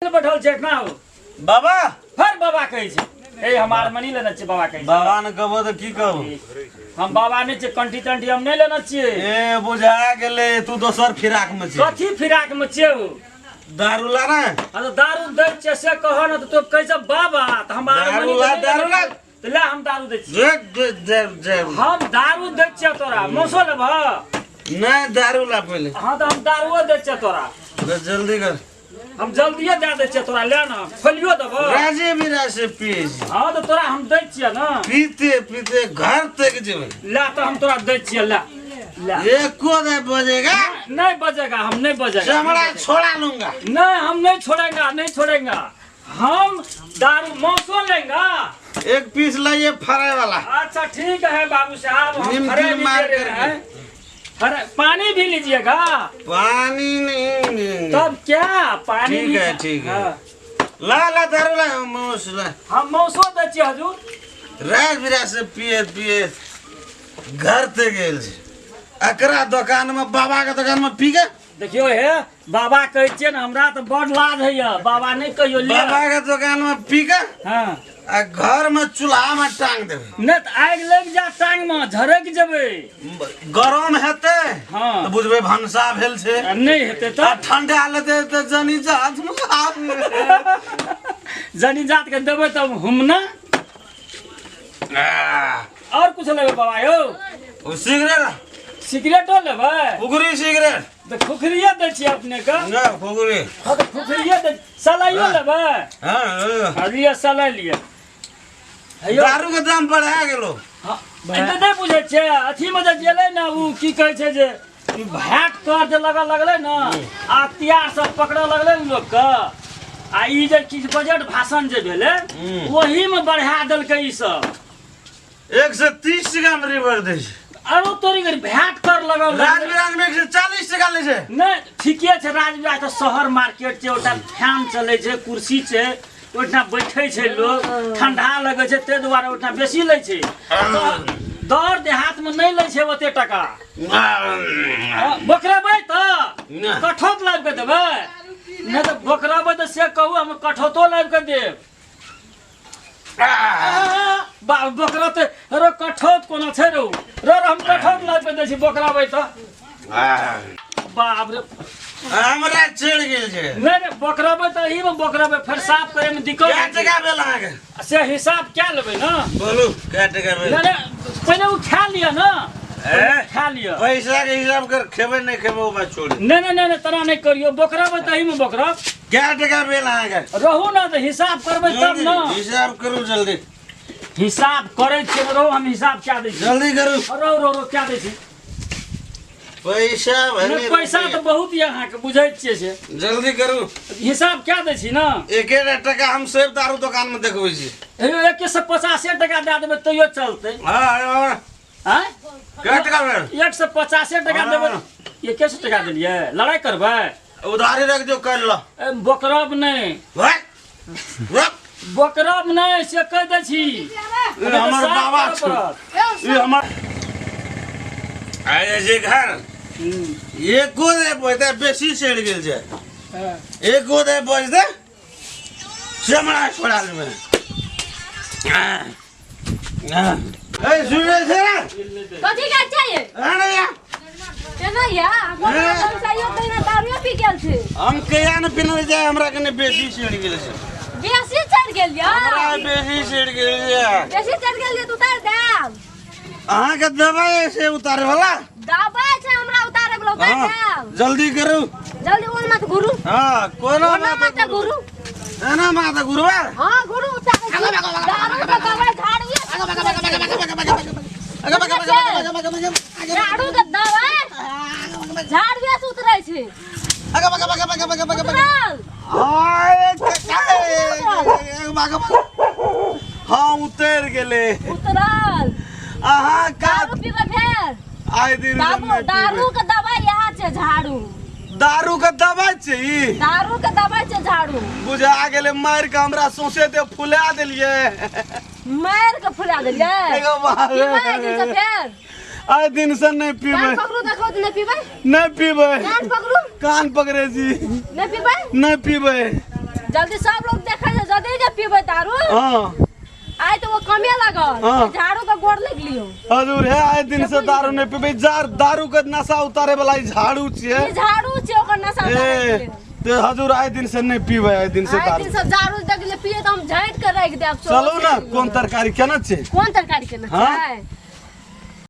बैठल छै ना बाबा हर बाबा कहै छै ए हमार मनी लेना छै बाबा कहै छै बाबा ने कहबो त की कहू हम बाबा ने छै कंठी टंठी हम नहीं लेना छियै ए बुझा गेले तू दोसर फिराक में छै कथी फिराक में छियै दारू ला ना आ तो दारू दै छै से कह न तो कैसे बाबा त हमार मनी दारू ला त ले हम दारू दै छी जे हम दारू दै छियै तोरा मौसो लेब नहीं दारू ला पहले हां त हम दारूओ दै छियै तोरा जल्दी कर हम जल्दीए दे दै छियै तोरा ले न खोलियो देब राजे बिना से पिए हां त तोरा हम दै छियै न पीते पीते घर तक जेबे ले त हम तोरा दै छियै ले एको नहीं बजेगा नहीं बजेगा हम नहीं बजेगा चमड़ा छोड़ा लूंगा नहीं हम नहीं छोड़ेंगे नहीं छोड़ेंगे हम दारू मौसो लेंगे एक पीस लाइए फरे वाला अच्छा ठीक है बाबू साहब हम नीम फरे नीम भी मार दे रहे हैं फरे पानी भी लीजिएगा पानी नहीं तब क्या पानी ठीक है ठीक है ला ला दारू ला मौस ला हम मौसो दे छियै हजूर राज बिरा से पिए पिए घर ते गेल छै एकरा दुकान में बाबा के दुकान में पी के देखियो हे बाबा कहै छियै न हमरा त बड़ लाज हैया बाबा नहीं कहियो ले बाबा के दुकान में पी के हां आ घर में चूल्हा में टांग देबे नहीं त आग लग जा टांग में झरक जेबै गरम हेते हां त बुझबे भनसा भेल छै नहीं हेते आ त ठंडा लेते त जनी जात जनी जात के देबै तब हम ना और कुछ लेबै बाबा यौ ओ सिगरेट सिगरेटो लेबै फुगरी सिगरेट तो खुखरिया दे छी अपने का ना फुगरी हां तो खुखरिया दे सलाइयो लेबै हां लिया सलाई लिया हेयो दारू के दाम बढ़ा गेलो हां एते नहीं बुझे छै अथी में जे गेलै ना उ की कहै छै जे भैट कर जे लगले ना आ तियार सब पकड़ लगले न लोग का आ ई जे किछ बजट भाषण जे भेले वही में बढ़ा देलकै ई सब 130 टका में रिवर दे छै आरो तोरी के भैट कर लगल राजविराज में 140 टका ले छै नहीं ठीके छै राजविराज तो शहर मार्केट छै ओटा फैन चले छै कुर्सी छै ओठना बैठे छै लोग ठंडा लगे छै ते दुआरे ओठना बेसी ले छै दौड़ देहात में नहीं ले छै ओते टका बकराबै त कठोत लाग के देबै नहीं तो बकराबै त से कहू हम कठोतो लाग के देब बकरा त रो कठोत कोना छै रो हम कठोत लाग के दै छी बकराबै त बाप रे हमरा चढ़ गेल छै नहीं बकराबै त ई में बकराबै फिर साफ करे में दिक्कत क्या टका भेल अहाँके से हिसाब क्या लेबै ना बोलू क्या टका भेल नहीं पहले वो खा लिया ना खा लिया पैसा के हिसाब कर खेबे नहीं खेबे ओ बात छोड़ नहीं तना नहीं करियो बकराबै त ई में बकरा क्या टका भेल अहाँके रहू ना तो हिसाब करबै तब ना हिसाब करू जल्दी हिसाब करे छै रहू हम हिसाब क्या दै छी जल्दी करू रो क्या दै छी पैसा भने पैसा तो बहुत है अहाँ के बुझै छियै से जल्दी करू हिसाब क्या दै छी ना 1 टका हम सेब दारू दुकान में देखबै छी हेयो 150 टका दे देबै तैयो चलतै हां हैं क्या टका भेल 150 टका देबै 1 टका देलियै लड़ाई करबै उधारी रख दो कर लो बकरब नहीं बकरब नहीं से कह दे छी हमर बाबा छै ई हमर आए जे घर एको दे बजते बेसी चढ़ गेल छै एको दे बजते चमड़ा छोड़ा लेबे ए सुने छै ना कथी का चाहिए अरे या केना या हम साइयो कहिना दारू पी गेल छै हम कहिया न पिनल जाय हमरा कने बेसी चढ़ गेल छै बेसी चढ़ गेल या हमरा बेसी चढ़ गेल छै बेसी चढ़ गेल त उतार देब अहाँ के दबाई से उतारे वाला दबाई छै हमरा उतारे वाला उतार देब जल्दी करू जल्दी ओन मत गुरु हां कोनो मत गुरु एना माता गुरुवा हां गुरु उतार दारू का दवाई झाड़ू के दवाई झाड़ू से उतरै छै हाँ उतर गेले उतरल अहाँ का दारू पीबे फेर आइ दिन दारू के दवाई यहाँ छै झाड़ू दारू के दवाई छै ई दारू के दवाई छै झाड़ू बुझा गेले मार के हमरा सौंसे दे फुला देलिए मार के फुला देलिए एगो बात फेर आइ दिन से नहीं पीबे कान पकड़ू देखो नहीं पीबे नहीं पीबे कान पकड़ू कान पकड़े जी नहीं पीबे नहीं पीबे जल्दी सब लोग देखा जा जल्दी जब पीबे दारू हाँ आए तो वो कमे लगल हाँ। झाड़ू का गोड़ लग लियो हजूर है आए दिन से दारू नहीं पीबे जार दारू के नशा उतारे वाला ई झाड़ू छिए ई झाड़ू छे ओकर नशा उतारे के। ते हजूर आए दिन से नहीं पीबे आए दिन से आए दारू दिन सब झाड़ू देख ले पिए तो हम झाइट कर रख देब चलो ना कौन तरकारी केना छे कौन तरकारी के ना हाँ? है